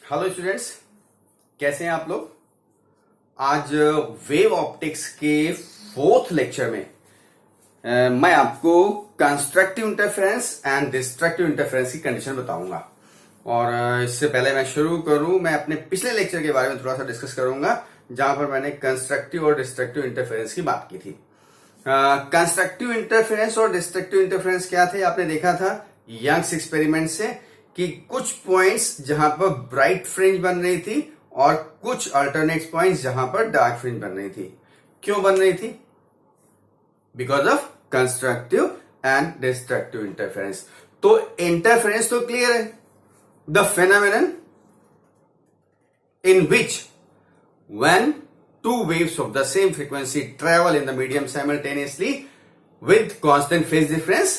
Hello students, कैसे हैं आप लोग। आज वेव ऑप्टिक्स के फोर्थ लेक्चर में मैं आपको constructive interference and destructive interference की कंडीशन बताऊंगा। और इससे पहले मैं शुरू करूं, मैं अपने पिछले लेक्चर के बारे में थोड़ा सा डिस्कस करूंगा जहां पर मैंने कंस्ट्रक्टिव और डिस्ट्रक्टिव इंटरफेरेंस की बात की थी। कंस्ट्रक्टिव इंटरफेरेंस और डिस्ट्रक्टिव इंटरफेरेंस क्या थे, आपने देखा था यंग्स एक्सपेरिमेंट से कि कुछ पॉइंट्स जहां पर ब्राइट फ्रिंज बन रही थी और कुछ अल्टरनेट पॉइंट्स जहां पर डार्क फ्रिंज बन रही थी। क्यों बन रही थी? Because of constructive and destructive interference. तो इंटरफेरेंस तो क्लियर है, the phenomenon in which when two waves of the same frequency travel in the medium simultaneously with constant phase difference,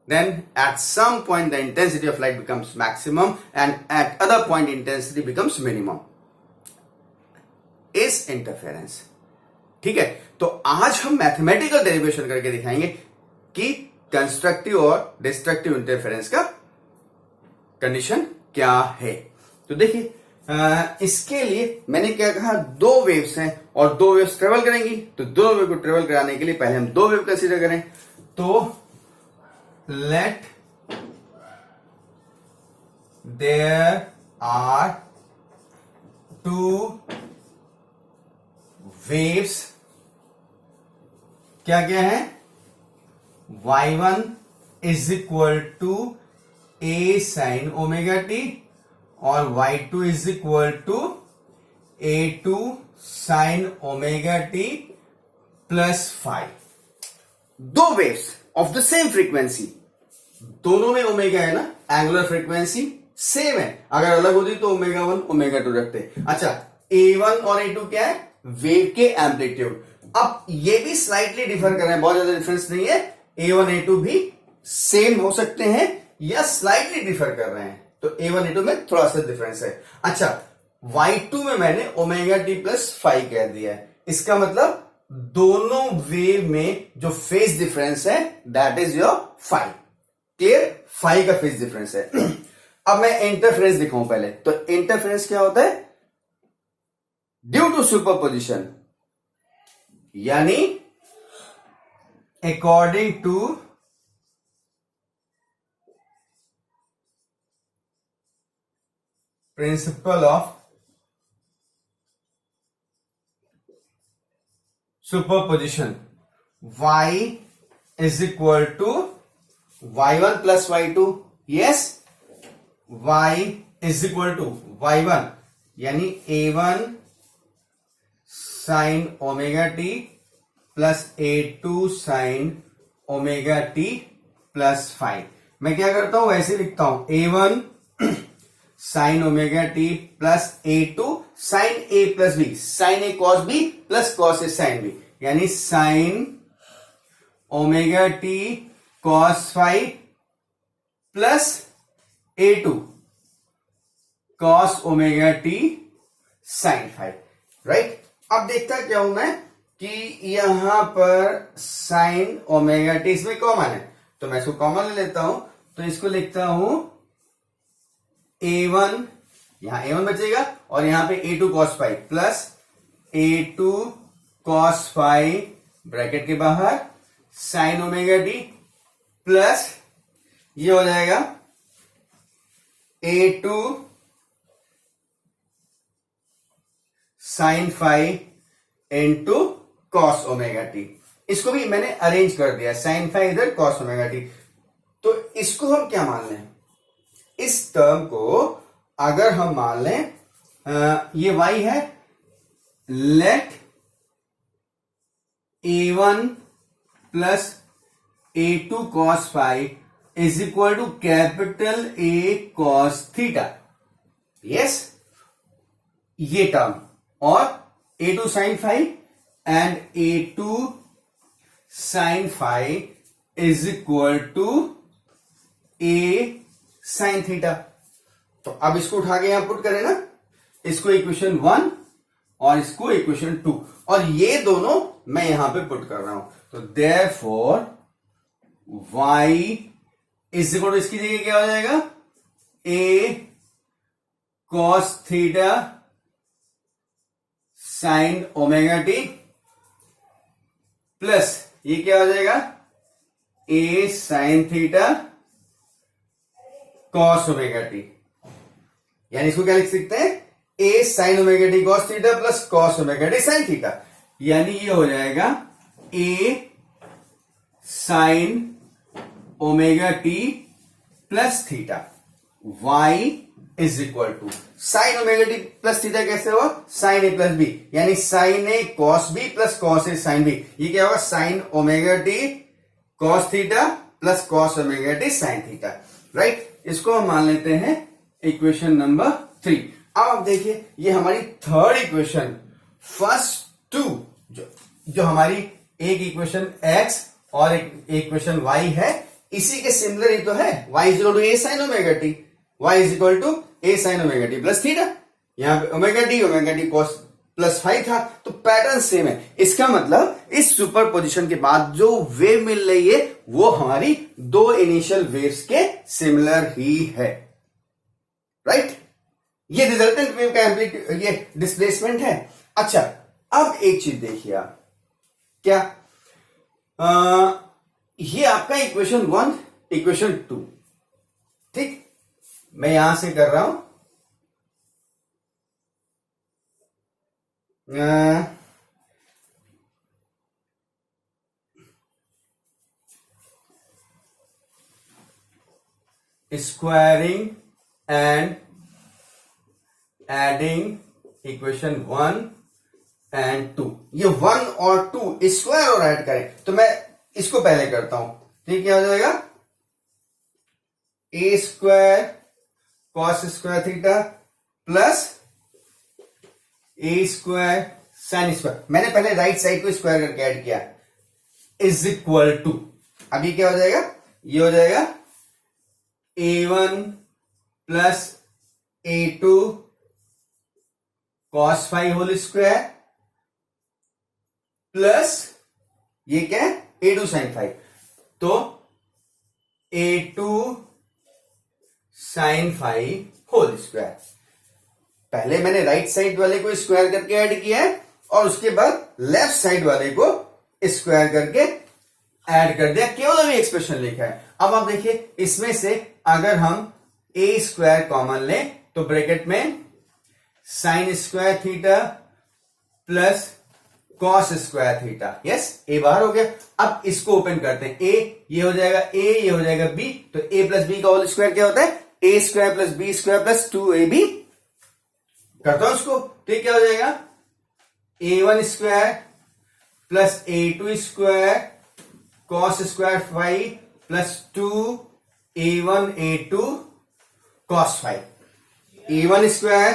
then at some point the intensity of light becomes maximum and at other point intensity becomes minimum is interference। ठीक है, तो आज हम mathematical derivation करके दिखाएंगे कि constructive और destructive interference का कंडीशन क्या है। तो देखिए, इसके लिए मैंने क्या कहा, दो वेव्स हैं और दो वेव्स ट्रेवल करेंगी। तो दो वेव को ट्रेवल कराने के लिए पहले हम दो वेव कंसीडर करें। तो let there are two waves, क्या क्या है, y1 is equal to a sine omega t और y2 is equal to a2 sine omega t plus 5। दो waves of the same frequency, दोनों में ओमेगा है ना, एंगुलर फ्रीक्वेंसी सेम है। अगर अलग होती तो ओमेगा 1 ओमेगा 2 रखते। अच्छा, a1 और a2 क्या है, वेव के एम्पलीट्यूड। अब ये भी स्लाइटली डिफर कर रहे हैं, बहुत ज्यादा डिफरेंस नहीं है। a1 a2 भी सेम हो सकते हैं या स्लाइटली डिफर कर रहे हैं, तो a1 a2 में थोड़ा सा डिफरेंस है। अच्छा, y2 में मैंने ओमेगा टी प्लस 5 कह दिया है। इसका मतलब दोनों वेव में जो फेज डिफरेंस है दैट इज योर 5। क्लियर, 5 का फेज डिफरेंस है। अब मैं इंटरफेरेंस दिखाऊं पहले। तो इंटरफेरेंस क्या होता है, ड्यू टू सुपरपोजिशन, यानी according to principle of superposition, y is equal to y1 plus y2। Yes, y is equal to y1 यानी a1 sine omega t plus a2 sine omega t plus 5। मैं क्या करता हूं, वैसे लिखता हूं a1 sine omega t plus a2 sine a plus B, sine a cos B plus cos a sine B, यानी sine omega t cos 5 plus a2 cos omega t sine 5। Right, अब देखता क्या हूं मैं कि यहां पर साइन ओमेगा टी इसमें कॉमन है, तो मैं इसको कॉमन ले लेता हूं। तो इसको लिखता हूं a1, यहां a1 बचेगा और यहां पे a2 cos 5 plus a2 cos 5 bracket के बाहर साइन ओमेगा टी प्लस ये हो जाएगा a2 sine 5 into cos omega t. इसको भी मैंने अरेंज कर दिया, साइन 5 इधर कॉस ओमेगा टी। तो इसको हम क्या मान लें, इस टर्म को अगर हम मान लें, ये y है, let a1 plus a2 cos 5 is equal to capital A cos theta. Yes, ये टर्म और a2 sine 5 and a2 sine 5 is equal to A sine theta. तो अब इसको उठा के यहां पुट करें ना, इसको इक्वेशन 1 और इसको इक्वेशन 2, और ये दोनों मैं यहां पे पुट कर रहा हूं। तो therefore y is equal to, इसकी जगह क्या हो जाएगा, a cos theta sine omega t plus ये क्या हो जाएगा a sine theta cos omega t, यानी इसको क्या लिख सकते हैं a sine omega t cos theta plus cos omega t sine theta, यानी ये हो जाएगा a sine omega t plus theta y is equal to sine omega t plus theta कैसे हुआ साइन ए प्लस बी, यानी sign A cos B plus cos A sine B, ये क्या होगा sign omega t cos theta plus cos omega t sine theta, right. इसको हम मान लेते हैं इक्वेशन नंबर 3। अब आप देखिए ये हमारी थर्ड इक्वेशन, फर्स्ट टू जो हमारी एक इक्वेशन x और एक इक्वेशन y है, इसी के सिमिलर ही तो है। y is equal to A sine omega t, y is equal to A sine omega t plus theta, यहां पे omega t cos plus five था, तो पैटर्न सेम है। इसका मतलब इस सुपर पोजिशन के बाद जो वेव मिल रही है वो हमारी दो इनिशियल वेव्स के सिमिलर ही है, राइट। ये रिजल्टेंट वेव का एम्पलीट्यूड, ये डिस्प्लेसमेंट है। अच्छा, अब एक चीज देखिए आप, क्या ये आपका इक्वेशन 1 इक्वेशन 2, ठीक, मैं यहां से कर रहा हूं squaring and adding equation 1 and 2। ये 1 और 2 स्क्वायर और ऐड करें, तो मैं इसको पहले करता हूं, ठीक, क्या हो जाएगा a square cos square theta plus a square sine square, मैंने पहले राइट साइड को स्क्वायर करके ऐड किया, इज इक्वल टू, अभी क्या हो जाएगा, ये हो जाएगा a1 plus a2 cos five whole square plus ये क्या है a2 साइन फाइव, तो a2 sign five whole square. पहले मैंने राइट साइड वाले को स्क्वायर करके ऐड किया है और उसके बाद लेफ्ट साइड वाले को स्क्वायर करके ऐड कर दिया, केवल अभी एक्सप्रेशन लिखा है। अब आप देखिए इसमें से अगर हम ए स्क्वायर कॉमन लें तो ब्रैकेट में sine square theta plus cos square theta, yes, a बाहर हो गया। अब इसको ओपन करते हैं, ए ये हो जाएगा ए, ये हो जाएगा बी, तो ए प्लस बी का होल स्क्वायर क्या होता है a square plus b square plus 2ab, करता हूं उसको, तो ये क्या हो जाएगा a1 square plus a2 square cos square 5 plus 2a1 a2 cos 5, a1 square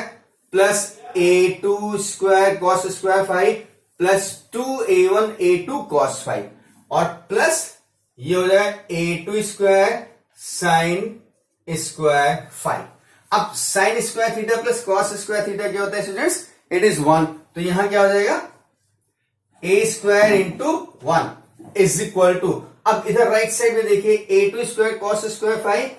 plus a2 square cos square 5 plus 2a1 a2 cos 5 और प्लस ये हो जाएगा a2 स्क्वायर साइन स्क्वायर 5। अब sign square theta plus cos square theta क्या होता है students, it is 1, तो यहां क्या हो जाएगा a square into 1 is equal to, अब इधर राइट साइड में देखिए a2 square cos square 5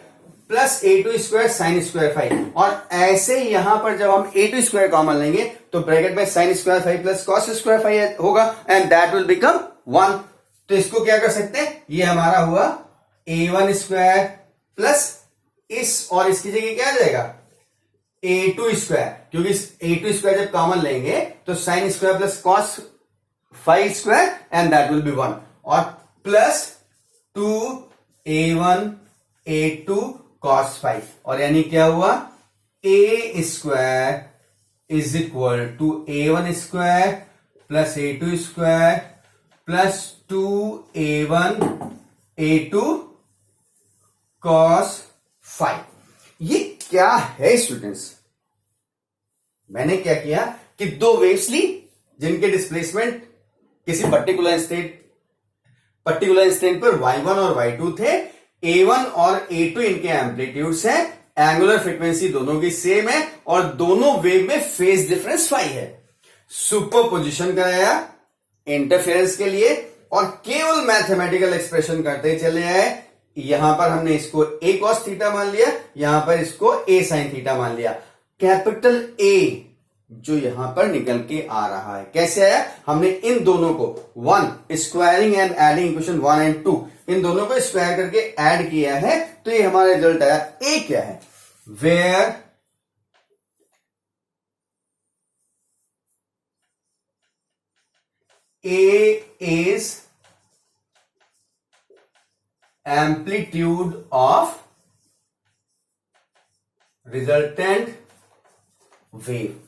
plus a2 square sine square 5, और ऐसे ही यहां पर जब हम a2 स्क्वायर कॉमन लेंगे तो ब्रैकेट में sine square 5 plus cos square 5 होगा एंड दैट विल बिकम 1। तो इसको क्या कर सकते हैं, ये हमारा हुआ a1 स्क्वायर प्लस इस और इसकी जगह क्या आ जाएगा a2 स्क्वायर, क्योंकि a2 स्क्वायर जब कॉमन लेंगे तो sine square plus cos 5 square and that will be 1, और प्लस 2a1 a2 कॉस 5, और यानी क्या हुआ a square is equal to a1 square plus a2 square plus 2a1 a2 cos 5। ये क्या है स्टूडेंट्स, मैंने क्या किया कि दो वेव्स ली जिनके डिस्प्लेसमेंट किसी पर्टिकुलर इंस्टेंट पर y1 और y2 थे, a1 और a2 इनके एम्पलीट्यूड्स हैं, एंगुलर फ्रीक्वेंसी दोनों की सेम है और दोनों वेव में फेज डिफरेंस फाई है। सुपर पोजिशन कराया इंटरफेरेंस के लिए और केवल मैथमेटिकल एक्सप्रेशन करते चले आए। यहां पर हमने इसको a cos थीटा मान लिया, यहां पर इसको a sin थीटा मान लिया। कैपिटल ए जो यहां पर निकल के आ रहा है। कैसे आया? हमने इन दोनों को 1 squaring and adding equation 1 and 2 इन दोनों को स्क्वायर करके ऐड किया है, तो ये हमारा रिजल्ट आया। ए क्या है? Where A is amplitude of resultant wave.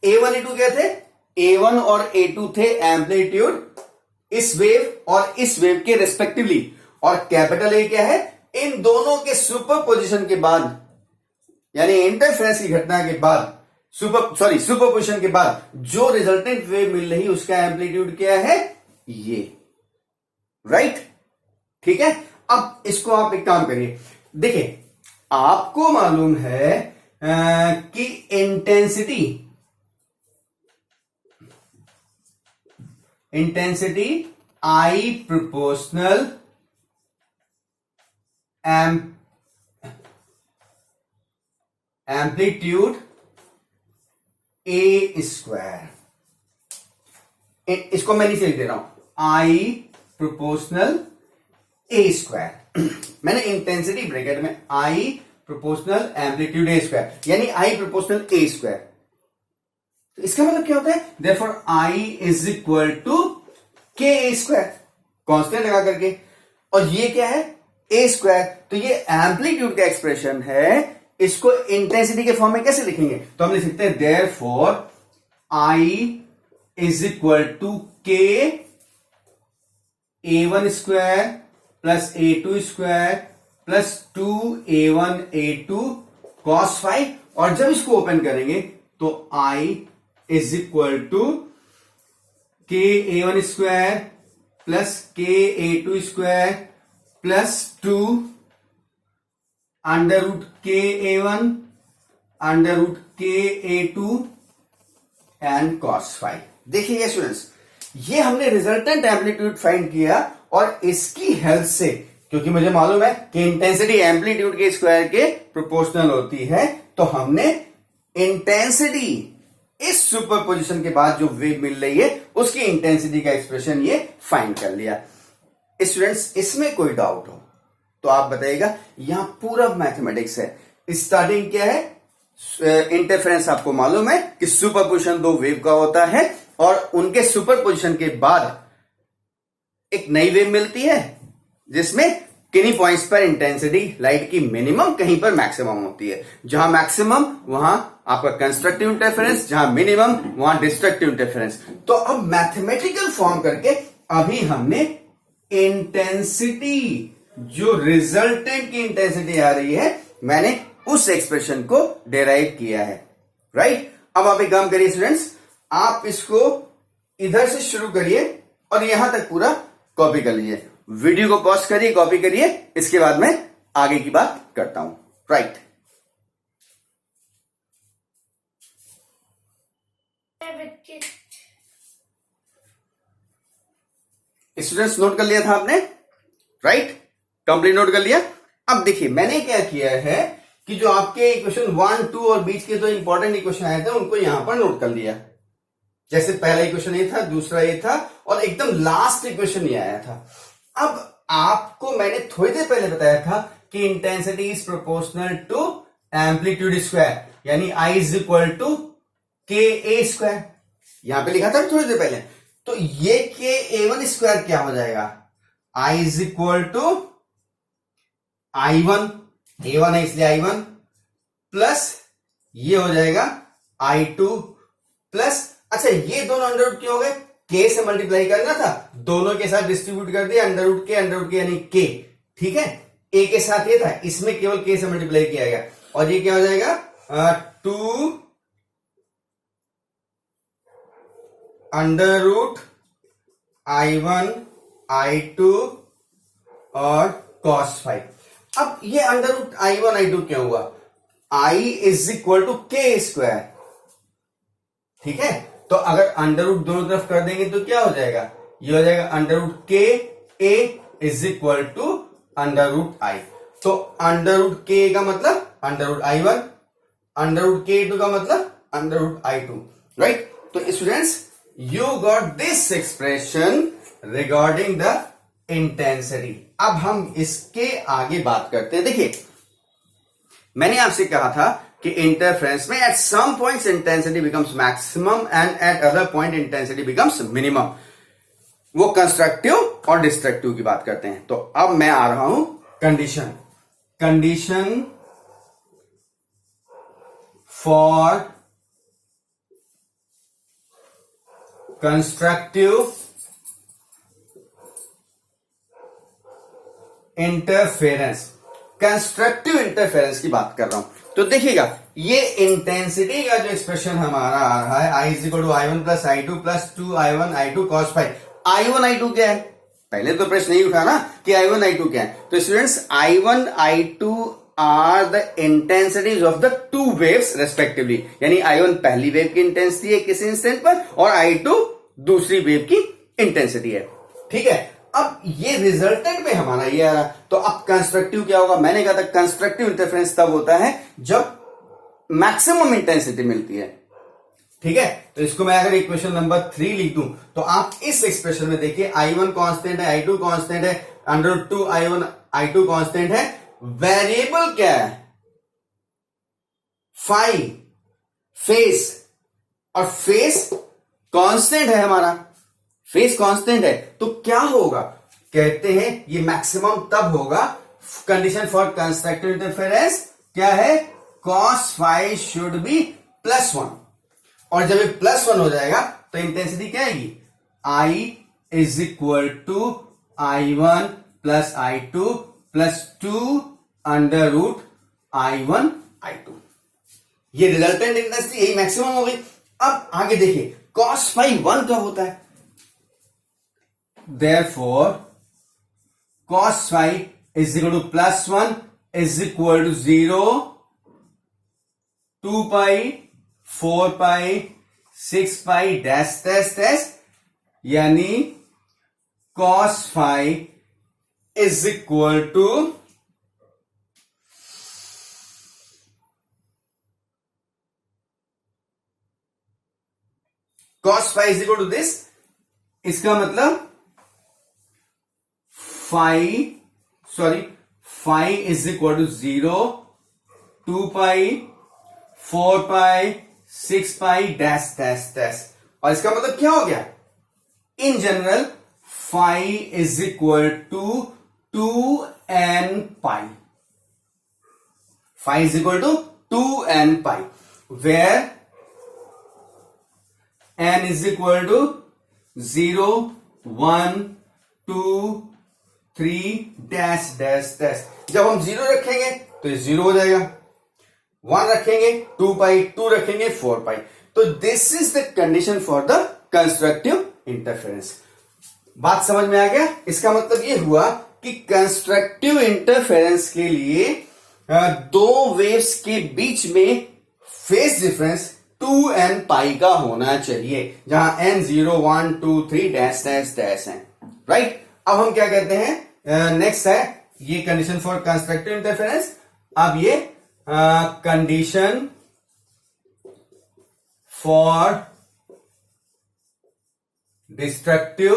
A1 A2 क्या थे? A1 और A2 थे एम्पलीट्यूड इस वेव और इस वेव के रेस्पेक्टिवली, और कैपिटल ए क्या है? इन दोनों के सुपरपोजिशन के बाद, यानी इंटरफेरेंस की घटना के बाद, सुपरपोजिशन के बाद जो रिजल्टेंट वेव मिल रही उसका एम्पलीट्यूड क्या है? ये, राइट? ठीक है। अब इसको आप एक काम करिए, देखिए आपको मालूम है कि intensity I proportional amplitude A square, इसको मैं नीचे लिख दे रहा हूं, I प्रोपोर्शनल ए स्क्वायर। मैंने इंटेंसिटी ब्रैकेट में I proportional amplitude A square, यानी I प्रोपोर्शनल ए स्क्वायर। तो इसका मतलब क्या होता है? Therefore I is equal to K A square, constant लगा करके, और ये क्या है? A square. तो ये एम्पलीट्यूड का एक्सप्रेशन है, इसको इंटेंसिटी के फॉर्म में कैसे लिखेंगे? तो हम लिख सकते हैं therefore I is equal to K A1 square plus A2 square plus 2A1 A2 cos phi, और जब इसको ओपन करेंगे तो I is equal to K A1 square plus के A2 square plus 2 under root के A1 अंडर रूट के A2 and cos phi. देखिए students, ये हमने रिजल्टेंट एम्पलीट्यूड फाइंड किया, और इसकी हेल्प से, क्योंकि मुझे मालूम है कि इंटेंसिटी एम्पलीट्यूड के स्क्वायर के प्रोपोर्शनल होती है, तो हमने इंटेंसिटी इस सुपरपोजिशन के बाद जो वेव मिल रही है उसकी इंटेंसिटी का एक्सप्रेशन ये फाइंड कर लिया। स्टूडेंट्स, इसमें कोई डाउट हो तो आप बताइएगा। यहां पूरा मैथमेटिक्स है। स्टार्टिंग क्या है? इंटरफेरेंस आपको मालूम है कि सुपरपोजिशन दो वेव का होता है, और उनके सुपरपोजिशन के बाद एक नई वेव मिलती है जिसमें किन्हीं पॉइंट्स पर इंटेंसिटी लाइट की मिनिमम, कहीं पर मैक्सिमम होती है। जहां मैक्सिमम वहां आपका कंस्ट्रक्टिव इंटरफेरेंस, जहां मिनिमम वहां डिस्ट्रक्टिव इंटरफेरेंस। तो अब मैथमेटिकल फॉर्म करके अभी हमने इंटेंसिटी, जो रिजल्टेंट की इंटेंसिटी आ रही है, मैंने उस एक्सप्रेशन को डेराइव किया है, राइट? अब आप एक काम करिए स्टूडेंट्स, आप इसको इधर से शुरू करिए और यहां तक पूरा कॉपी कर लीजिए। वीडियो को पॉज करिए, कॉपी करिए, इसके बाद मैं आगे की बात करता हूं, राइट? स्टूडेंट्स, नोट कर लिया था आपने, राइट? कंप्लीट नोट कर लिया। अब देखिए मैंने क्या किया है कि जो आपके इक्वेशन 1, 2 और बीच के जो इंपॉर्टेंट इक्वेशन आए थे उनको यहां पर नोट कर लिया। जैसे पहला इक्वेशन ये था, दूसरा ये था, और एकदम लास्ट इक्वेशन ये आया था। अब आपको मैंने थोड़ी देर पहले बताया था कि intensity is proportional to amplitude square, यानी I is equal to K A square, यहां पे लिखा था थोड़ी देर पहले। तो ये के A1 स्क्वायर क्या हो जाएगा? I is equal to I1, A1 है इसलिए I1, प्लस ये हो जाएगा I2 प्लस, अच्छा ये दोनों अंडर रूट क्यों हो गए? के से मल्टीप्लाई करना था, दोनों के साथ डिस्ट्रीब्यूट कर दिया, अंडर रूट के यानी के, ठीक है? ए के साथ ये था, इसमें केवल के से मल्टीप्लाई किया गया, और ये क्या हो जाएगा? 2 अंडर रूट I1 I2 और cos फाई। अब ये अंडर रूट I1 I2 क्यों हुआ? I इज इक्वल टू के स्क्वायर, ठीक है? तो अगर अंडर रूट दोनों तरफ कर देंगे तो क्या हो जाएगा? ये हो जाएगा under root k a is equal to under root I. तो अंडर रूट के का मतलब under root I1, under root k two का मतलब under root I two, right. तो students you got this expression regarding the intensity. अब हम इसके आगे बात करते हैं। देखिए मैंने आपसे कहा था कि इंटरफेरेंस में at some points intensity becomes maximum and at other point intensity becomes minimum. वो कंस्ट्रक्टिव और डिस्ट्रक्टिव की बात करते हैं। तो अब मैं आ रहा हूं condition for constructive interference. Constructive interference की बात कर रहा हूं। तो देखिएगा ये इंटेंसिटी का जो एक्सप्रेशन हमारा आ रहा है I is equal to I one plus I two plus two I one I two cos five. I one I two क्या है? पहले तो प्रश्न नहीं उठा ना कि आई वन आई टू क्या है। तो students I one I two are the intensities of the two waves respectively, यानी आई वन पहली वेव की इंटेंसिटी है किसी इंस्टेंट पर और आई टू दूसरी वेव की इंटेंसिटी है, ठीक है। अब ये रिजल्टेंट में हमारा ये आ रहा। तो अब कंस्ट्रक्टिव क्या होगा? मैंने कहा था कंस्ट्रक्टिव इंटरफेरेंस तब होता है जब मैक्सिमम इंटेंसिटी मिलती है, ठीक है। तो इसको मैं अगर इक्वेशन नंबर 3 लिख दूं तो आप इस एक्सप्रेशन में देखिए आई वन कॉन्स्टेंट है, आई टू कॉन्स्टेंट है, under root two I one I two constant है। वेरिएबल क्या है? फाई, फेस, और फेस कांस्टेंट है हमारा, फेस कांस्टेंट है। तो क्या होगा? कहते हैं ये मैक्सिमम तब होगा, कंडीशन फॉर कंस्ट्रक्टिव इंटरफेरेंस क्या है? कॉस फाई शुड बी +1, और जब ये +1 हो जाएगा तो इंटेंसिटी क्या आएगी? I is equal to I one plus I two plus two under root I one I two. ये रिजल्टेंट इंटेंसिटी यही मैक्सिमम हो गई। अब आगे देखिए कॉस फाई 1 कब होता है? Therefore cos phi is equal to +1 is equal to 0, 2 pi, 4 pi, 6 pi dash dash dash, यानी cos phi is equal to cos phi is equal to this। इसका मतलब phi is equal to 0, 2 pi, 4 pi, 6 pi dash dash dash. और इसका मतलब क्या हो गया? In general phi is equal to 2n pi. Phi is equal to 2n pi, where n is equal to 0, 1, 2, 3 dash dash dash. जब हम 0 रखेंगे तो ये 0 हो जाएगा, 1 रखेंगे 2 पाई, 2 रखेंगे 4 पाई। तो this is the condition for the constructive interference. बात समझ में आ गया? इसका मतलब ये हुआ कि कंस्ट्रक्टिव इंटरफेरेंस के लिए दो वेव्स के बीच में फेस डिफरेंस 2n पाई का होना चाहिए, जहां n 0, 1, 2, 3 डैश डैश डैश है, राइट। अब हम क्या कहते हैं? नेक्स्ट है ये कंडीशन फॉर कंस्ट्रक्टिव इंटरफेरेंस। अब ये condition for destructive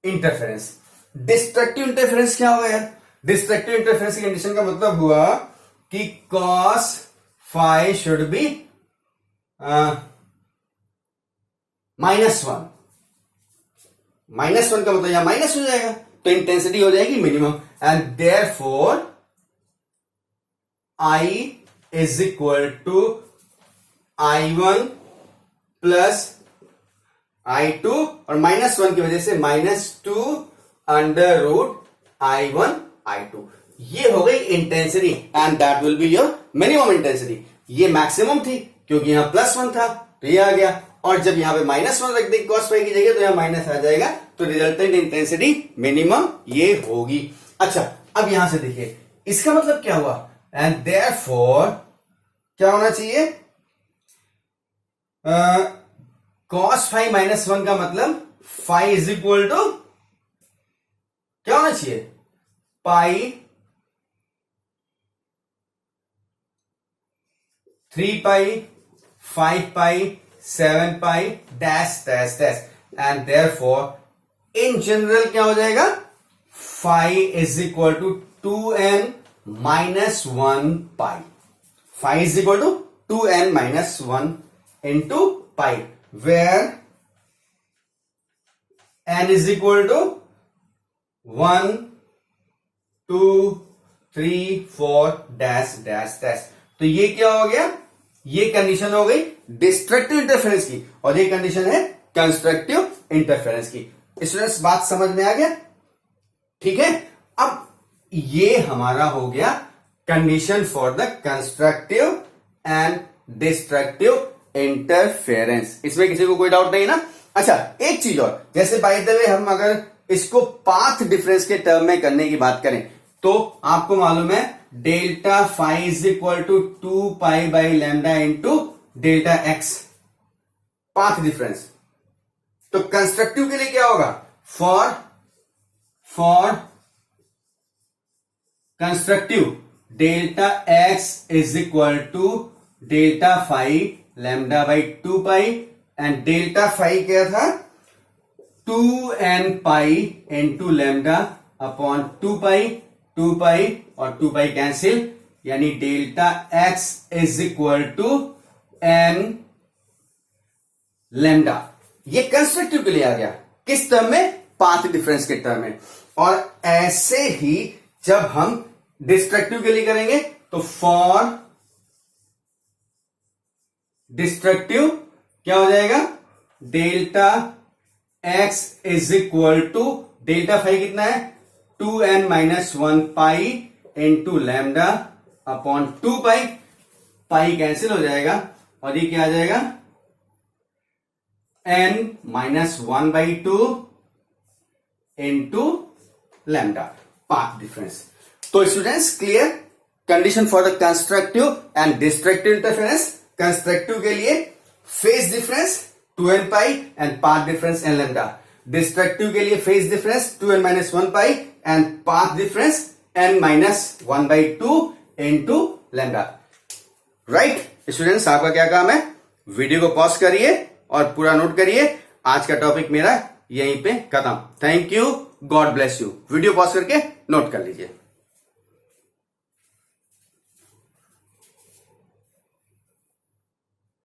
interference. Destructive interference क्या होगा यार? डिस्ट्रक्टिव इंटरफेरेंस की कंडीशन का मतलब हुआ कि cos phi शुड बी -1। -1 का मतलब यहां माइनस हो जाएगा तो इंटेंसिटी हो जाएगी minimum, and therefore I is equal to I1 plus I2, और -1 की वजह से -2 अंडर रूट I1 I2। ये हो गई intensity, and that will be your minimum intensity. ये मैक्सिमम थी क्योंकि यहां +1 था तो ये आ गया, और जब यहां पे -1 रख देंगे cos फाई की जगह तो यहां माइनस आ जाएगा, तो रिजल्टेंट इंटेंसिटी मिनिमम ये होगी। अच्छा अब यहां से देखिए इसका मतलब क्या हुआ? एंड देयरफॉर क्या होना चाहिए? cos फाई -1 का मतलब फाई इज इक्वल टू क्या होना चाहिए? Pi 3 pi, 5 pi, 7 pi, dash dash dash, and therefore in general क्या हो जाएगा, phi is equal to 2n minus 1 pi. Phi is equal to 2n minus 1 into pi, where n is equal to 1, 2, 3, 4 dash dash dash. तो ये क्या हो गया, ये condition हो गई डिस्ट्रक्टिव इंटरफेरेंस की, और ये कंडीशन है कंस्ट्रक्टिव इंटरफेरेंस की. स्टूडेंट्स बात समझ में आ गया? ठीक है. अब ये हमारा हो गया condition for the constructive and destructive interference. इसमें किसी को कोई डाउट नहीं ना? अच्छा, एक चीज और, जैसे बाय द वे हम अगर इसको पाथ डिफरेंस के टर्म में करने की बात करें तो आपको मालूम है delta phi is equal to 2 pi by lambda into delta x, path difference. तो कंस्ट्रक्टिव के लिए क्या होगा, for constructive delta x is equal to delta phi lambda by 2 pi, and delta phi क्या था, 2n pi into lambda upon 2 pi और 2 pi cancel, यानी delta x is equal to n lambda. ये constructive के लिए आ गया, किस term में, पाथ डिफरेंस के टर्म में. और ऐसे ही जब हम डिस्ट्रक्टिव के लिए करेंगे तो फॉर डिस्ट्रक्टिव क्या हो जाएगा, delta x is equal to delta phi कितना है, 2n minus 1 pi into lambda upon 2 pi, pi cancel हो जाएगा और ये क्या आ जाएगा, n minus 1 by 2 into lambda, path difference. तो students clear, condition for the constructive and destructive interference. Constructive के लिए phase difference 2n pi and path difference n lambda. Destructive के लिए phase difference 2n minus 1 pi and path difference n minus 1 by 2 into lambda. Right students, आपका क्या काम है, video को pause करिए और पूरा नोट करिए. आज का टॉपिक मेरा यहीं पे खत्म. Thank you, God bless you. Video pause करके नोट कर लीजिए.